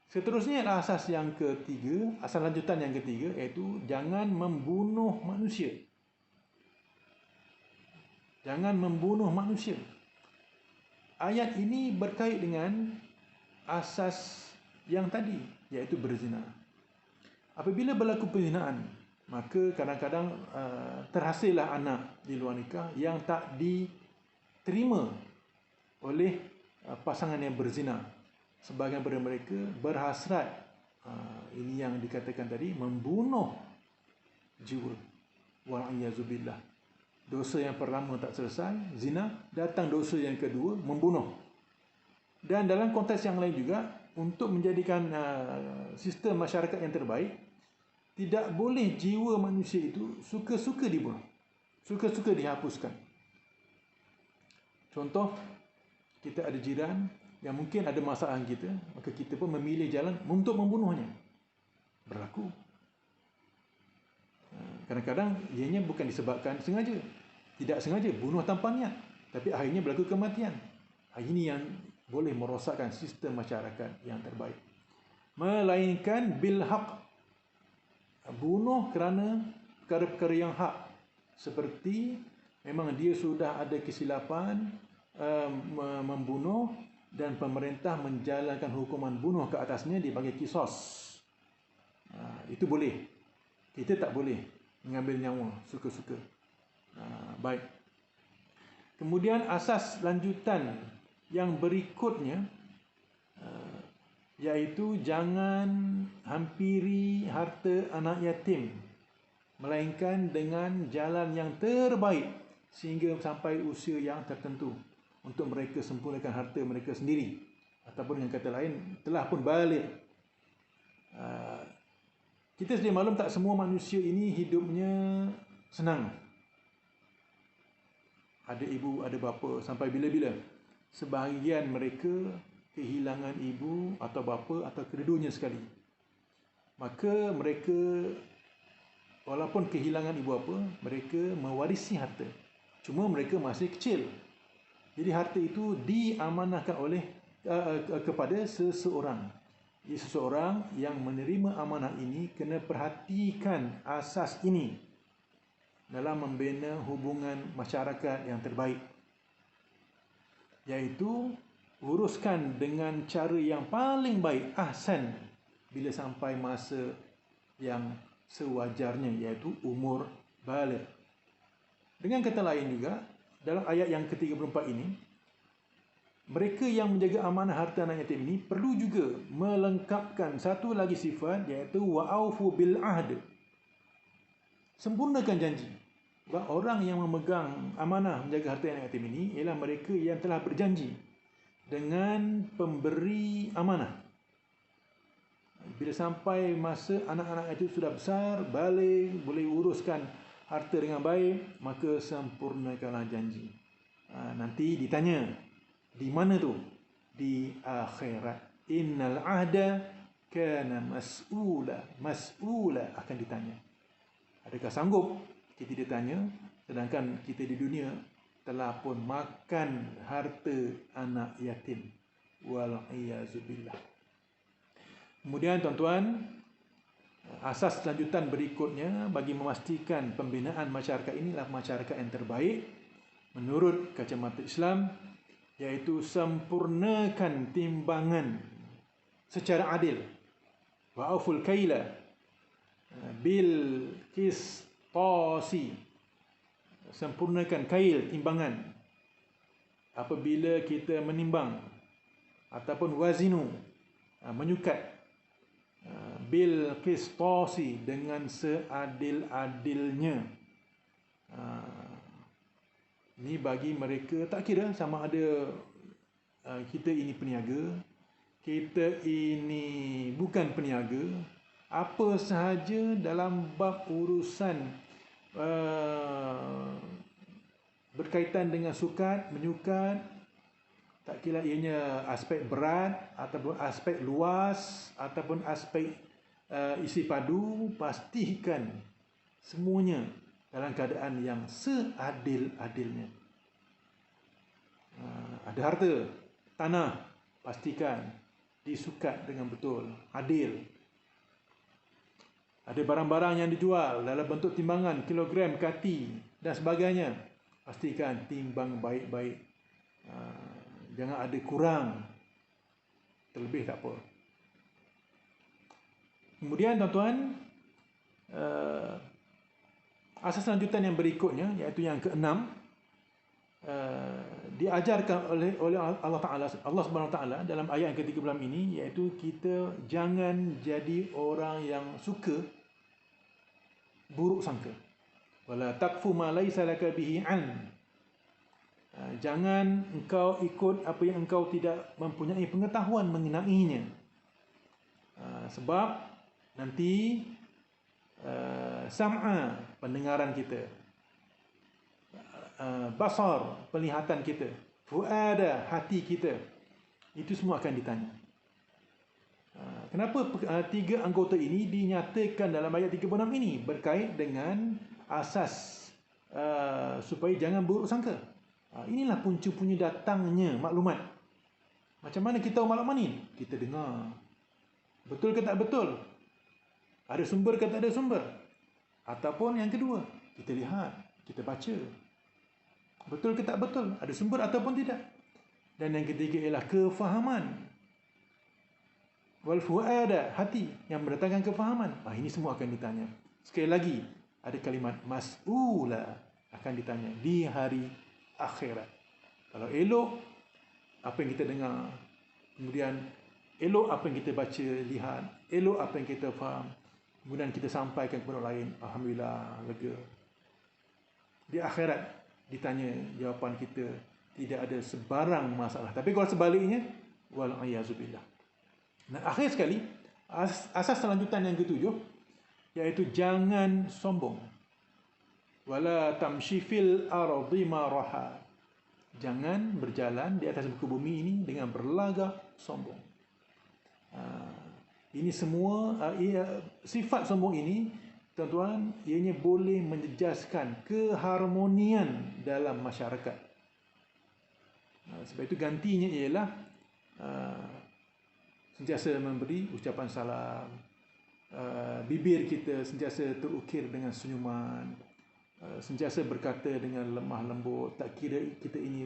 Seterusnya adalah asas yang ketiga, asas lanjutan yang ketiga, iaitu jangan membunuh manusia. Jangan membunuh manusia. Ayat ini berkait dengan asas yang tadi, iaitu berzina. Apabila berlaku perzinaan, maka kadang-kadang terhasillah anak di luar nikah yang tak diterima oleh pasangan yang berzina. Sebahagian daripada mereka berhasrat, ini yang dikatakan tadi, membunuh jiwa. Wa'iyyazubillah. Dosa yang pertama tak selesai, zina, datang dosa yang kedua, membunuh. Dan dalam konteks yang lain juga, untuk menjadikan sistem masyarakat yang terbaik, tidak boleh jiwa manusia itu suka-suka dibunuh, suka-suka dihapuskan. Contoh, kita ada jiran yang mungkin ada masalah kita, maka kita pun memilih jalan untuk membunuhnya. Berlaku. Kadang-kadang ianya bukan disebabkan sengaja, tidak sengaja, bunuh tanpa niat, tapi akhirnya berlaku kematian. Ini yang boleh merosakkan sistem masyarakat yang terbaik. Melainkan bil haq, bunuh kerana perkara-perkara yang hak, seperti memang dia sudah ada kesilapan membunuh dan pemerintah menjalankan hukuman bunuh ke atasnya, dibagi kisos. Itu boleh. Kita tak boleh mengambil nyawa suka-suka. Baik. Kemudian asas lanjutan yang berikutnya iaitu jangan hampiri harta anak yatim, melainkan dengan jalan yang terbaik sehingga sampai usia yang tertentu untuk mereka sempurnakan harta mereka sendiri, ataupun dengan kata lain telah pun baligh. Kita sedia maklum tak semua manusia ini hidupnya senang. Ada ibu, ada bapa, sampai bila-bila. Sebahagian mereka kehilangan ibu atau bapa atau kedua-duanya sekali. Maka mereka, walaupun kehilangan ibu bapa, mereka mewarisi harta. Cuma mereka masih kecil. Jadi harta itu diamanahkan oleh kepada seseorang. Jadi seseorang yang menerima amanah ini kena perhatikan asas ini dalam membina hubungan masyarakat yang terbaik, iaitu uruskan dengan cara yang paling baik, ahsan, bila sampai masa yang sewajarnya, iaitu umur baligh. Dengan kata lain juga, dalam ayat yang ke-34 ini, mereka yang menjaga amanah harta anak yatim ini perlu juga melengkapkan satu lagi sifat, iaitu wa'aufu bil ahd. Sempurnakan janji. Orang yang memegang amanah menjaga harta anak yatim ini ialah mereka yang telah berjanji dengan pemberi amanah. Bila sampai masa anak-anak itu sudah besar, baligh, boleh uruskan harta dengan baik, maka sempurnakanlah janji. Nanti ditanya, di mana tu? Di akhirat. Innal ahda kana mas'ula akan ditanya. Adakah sanggup kita ditanya, sedangkan kita di dunia telah pun makan harta anak yatim. Wal'iyazubillah. Kemudian tuan-tuan, asas lanjutan berikutnya bagi memastikan pembinaan masyarakat inilah masyarakat yang terbaik menurut kacamata Islam, iaitu sempurnakan timbangan secara adil. Wa'aful kaila bil qistasi. Sempurnakan kail, timbangan. Apabila kita menimbang ataupun wazinu, menyukat, bil qistasi, dengan seadil-adilnya. Ini bagi mereka, tak kira sama ada kita ini peniaga, kita ini bukan peniaga, apa sahaja dalam bab urusan berkaitan dengan sukat, menyukat, tak kira ianya aspek berat ataupun aspek luas ataupun aspek isi padu, pastikan semuanya dalam keadaan yang seadil-adilnya. Ada harta, tanah, pastikan disukat dengan betul, adil. Ada barang-barang yang dijual dalam bentuk timbangan, kilogram, kati dan sebagainya, pastikan timbang baik-baik. Jangan ada kurang, terlebih tak apa. Kemudian tuan-tuan, asas lanjutan yang berikutnya, iaitu yang keenam, diajarkan oleh Allah Ta'ala, Allah Subhanahu Wa Ta'ala dalam ayat yang ke-36 ini, iaitu kita jangan jadi orang yang suka buruk sangka. Wala taqfu ma laysa laka bihi 'ilm. Jangan engkau ikut apa yang engkau tidak mempunyai pengetahuan mengenainya. Sebab nanti sam'a, pendengaran kita, basar, penglihatan kita, fuada, hati kita, itu semua akan ditanya. Kenapa tiga anggota ini dinyatakan dalam ayat 36 ini berkait dengan asas supaya jangan buruk sangka. Inilah punca-punca datangnya maklumat. Macam mana kita tahu maklumat ni? Kita dengar. Betul ke tak betul? Ada sumber ke tak ada sumber? Ataupun yang kedua, kita lihat, kita baca. Betul ke tak betul? Ada sumber ataupun tidak? Dan yang ketiga ialah kefahaman. wal fuada, hati yang mendatangkan kefahaman. Ini semua akan ditanya. Sekali lagi ada kalimat mas'ula, akan ditanya di hari akhirat. Kalau elok apa yang kita dengar, kemudian elok apa yang kita baca, lihat, elok apa yang kita faham, kemudian kita sampaikan kepada orang lain, alhamdulillah, lega. Di akhirat ditanya, jawapan kita tidak ada sebarang masalah. Tapi kalau sebaliknya, wal ayazubillah. Dan akhir sekali, asas selanjutan yang ketujuh, iaitu jangan sombong. Wala tamshi fil ardi maraha. Jangan berjalan di atas muka bumi ini dengan berlagak sombong. Ini semua, sifat sombong ini, tuan-tuan, ianya boleh menjejaskan keharmonian dalam masyarakat. Sebab itu gantinya ialah sentiasa memberi ucapan salam, bibir kita sentiasa terukir dengan senyuman, sentiasa berkata dengan lemah lembut, tak kira kita ini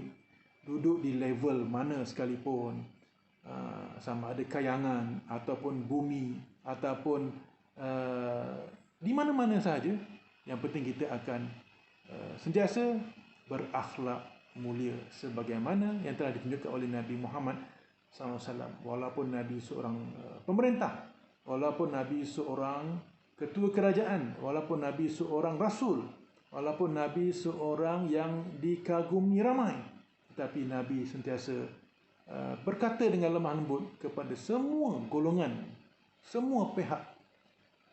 duduk di level mana sekalipun, sama ada kayangan ataupun bumi ataupun di mana-mana sahaja, yang penting kita akan sentiasa berakhlak mulia sebagaimana yang telah ditunjukkan oleh Nabi Muhammad SAW. Walaupun Nabi seorang pemerintah, walaupun Nabi seorang ketua kerajaan, walaupun Nabi seorang rasul, walaupun Nabi seorang yang dikagumi ramai, tetapi Nabi sentiasa berkata dengan lemah lembut kepada semua golongan, semua pihak,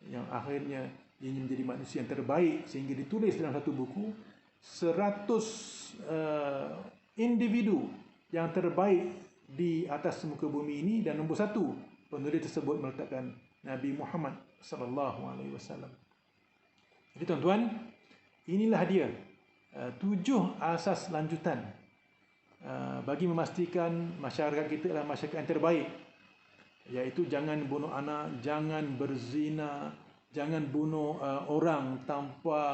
yang akhirnya ia menjadi manusia yang terbaik sehingga ditulis dalam satu buku 100 individu yang terbaik di atas muka bumi ini, dan nombor 1 penulis tersebut meletakkan Nabi Muhammad sallallahu alaihi wasallam. Jadi tuan-tuan, inilah dia 7 asas lanjutan bagi memastikan masyarakat kita adalah masyarakat yang terbaik, iaitu jangan bunuh anak, jangan berzina, jangan bunuh orang tanpa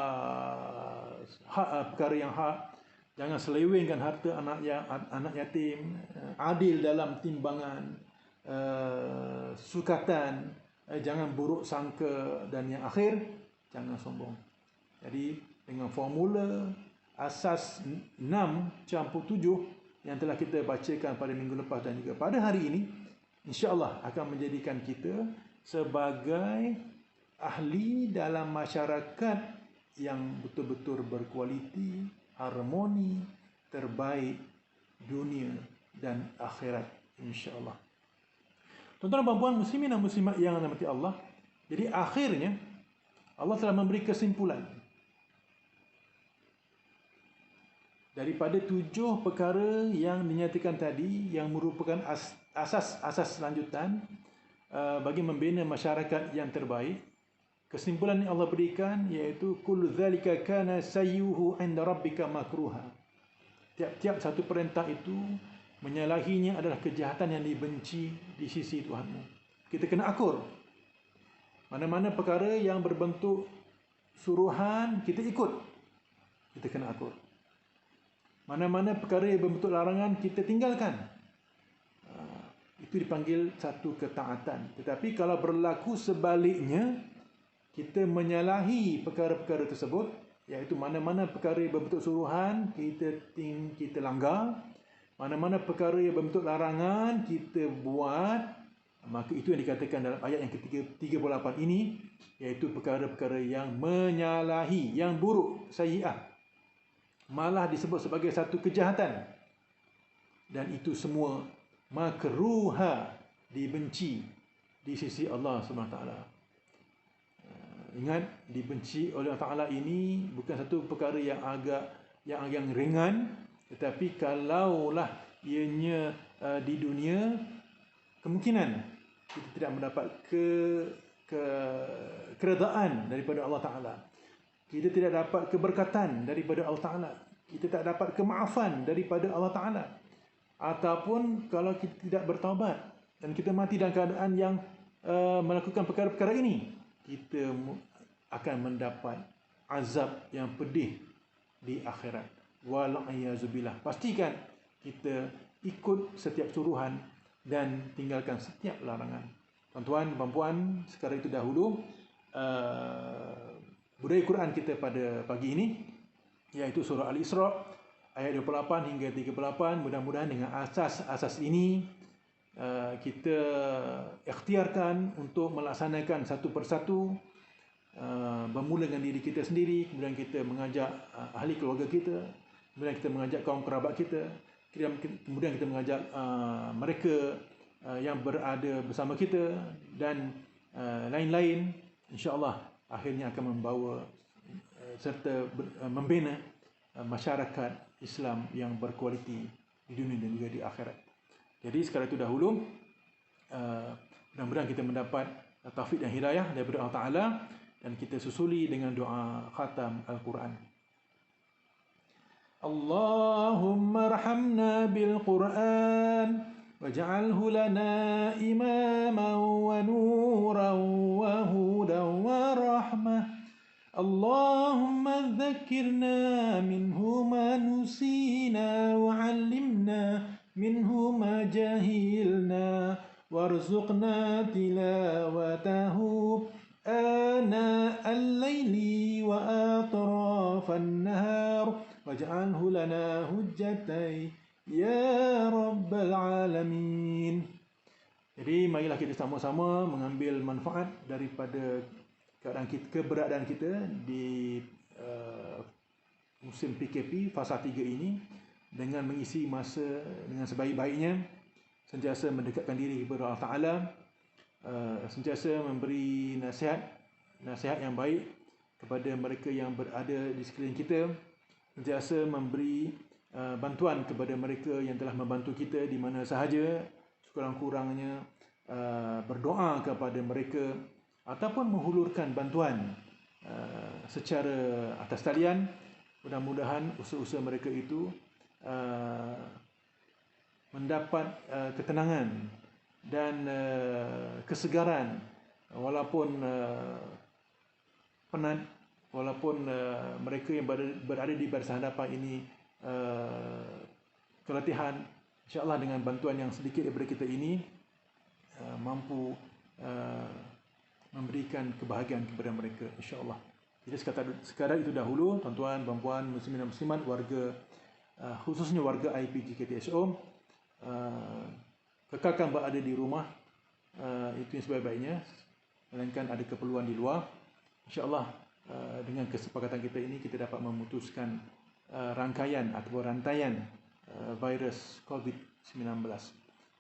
hak, perkara yang hak, jangan selewengkan harta anak yatim, adil dalam timbangan, sukatan, jangan buruk sangka, dan yang akhir, jangan sombong. Jadi dengan formula asas 6-7 yang telah kita bacakan pada minggu lepas dan juga pada hari ini, insya-Allah akan menjadikan kita sebagai ahli dalam masyarakat yang betul-betul berkualiti, harmoni, terbaik dunia dan akhirat, insya-Allah. Tuan-tuan dan puan muslimin dan muslimat yang dirahmati Allah, jadi akhirnya Allah telah memberi kesimpulan daripada 7 perkara yang dinyatakan tadi, yang merupakan asas-asas lanjutan bagi membina masyarakat yang terbaik. Kesimpulan yang Allah berikan iaitu kullu dzalika kana sayyuhu 'inda rabbika makruha. Tiap-tiap satu perintah itu menyalahinya adalah kejahatan yang dibenci di sisi Tuhanmu. Kita kena akur. Mana-mana perkara yang berbentuk suruhan kita ikut, kita kena akur. Mana-mana perkara yang berbentuk larangan kita tinggalkan, itu dipanggil satu ketaatan. Tetapi kalau berlaku sebaliknya, kita menyalahi perkara-perkara tersebut, iaitu mana-mana perkara yang berbentuk suruhan kita langgar, mana-mana perkara yang berbentuk larangan kita buat, maka itu yang dikatakan dalam ayat yang ke-38 ini, iaitu perkara-perkara yang menyalahi, yang buruk, sayyi'ah, malah disebut sebagai satu kejahatan, dan itu semua makruha, dibenci di sisi Allah SWT. Ingat, dibenci oleh Allah Ta'ala ini bukan satu perkara yang yang ringan, tetapi kalaulah ianya di dunia, kemungkinan kita tidak mendapat keredaan daripada Allah Ta'ala. Kita tidak dapat keberkatan daripada Allah Ta'ala. Kita tak dapat kemaafan daripada Allah Ta'ala. Ataupun kalau kita tidak bertaubat dan kita mati dalam keadaan yang melakukan perkara-perkara ini, kita akan mendapat azab yang pedih di akhirat. Wal'iyyazubillah. Pastikan kita ikut setiap suruhan dan tinggalkan setiap larangan. Tuan-tuan, puan-puan, sekarang itu dahulu budaya Quran kita pada pagi ini, iaitu surah Al-Isra ayat 28 hingga 38. Mudah-mudahan dengan asas ini kita ikhtiarkan untuk melaksanakan satu persatu, bermula dengan diri kita sendiri, kemudian kita mengajak ahli keluarga kita, kemudian kita mengajak kaum kerabat kita, kemudian kita mengajak mereka yang berada bersama kita, dan lain-lain. InsyaAllah akhirnya akan membawa serta membina masyarakat Islam yang berkualiti di dunia dan juga di akhirat. Jadi sekarang itu dahulu, mudah-mudahan kita mendapat taufik dan hidayah daripada Allah Ta'ala, dan kita susuli dengan doa khatam Al-Quran. Allahumma arhamna bil-Quran waj'alhu lana imaman wa nuran wa hudan wa rahmah. Allahumma dhakkirna minhu ma nusina wa 'allimna minhu ma jahilna warzuqna tilawatahu آناء الليل وأطراف النهار واجعله لنا حجتي يا رب العالمين. Jadi marilah kita sama-sama mengambil manfaat daripada keberadaan kita di musim PKP fasa 3 ini, dengan mengisi masa dengan sebaik-baiknya, sentiasa mendekatkan diri kepada Allah Ta'ala, sentiasa memberi nasihat yang baik kepada mereka yang berada di sekeliling kita, sentiasa memberi bantuan kepada mereka yang telah membantu kita di mana sahaja, sekurang-kurangnya berdoa kepada mereka ataupun menghulurkan bantuan secara atas talian. Mudah-mudahan usaha-usaha mereka itu mendapat ketenangan dan kesegaran, walaupun penat, walaupun mereka yang berada di baris hadapan ini keletihan. InsyaAllah dengan bantuan yang sedikit daripada kita ini mampu memberikan kebahagiaan kepada mereka, insyaAllah. Jadi sekadar itu dahulu, tuan-tuan, puan-puan, muslimin dan muslimat, warga, khususnya warga IPG KTSO, kekalkan berada di rumah, itu yang sebaik-baiknya, melainkan ada keperluan di luar. InsyaAllah dengan kesepakatan kita ini, kita dapat memutuskan rangkaian atau rantaian virus COVID-19.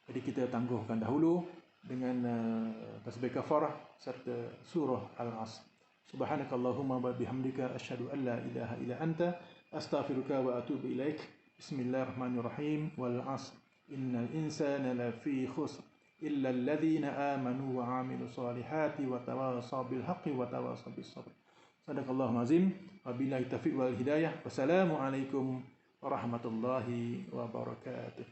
Jadi kita tangguhkan dahulu dengan tasbih kafarah serta surah Al-Asr. Subhanakallahumma wa bihamdika asyhadu an la ilaha illa anta astaghfiruka wa atubu ilaik. Bismillahirrahmanirrahim. Wal 'asr innal insana lafi khusr illa alladhina amanu wa 'amilus solihati wa tawasaw bil haqqi wa tawasaw bis sabr. Sadaqallahul azim. Wabillahi taufiq wal hidayah. Wassalamu alaikum warahmatullahi wabarakatuh.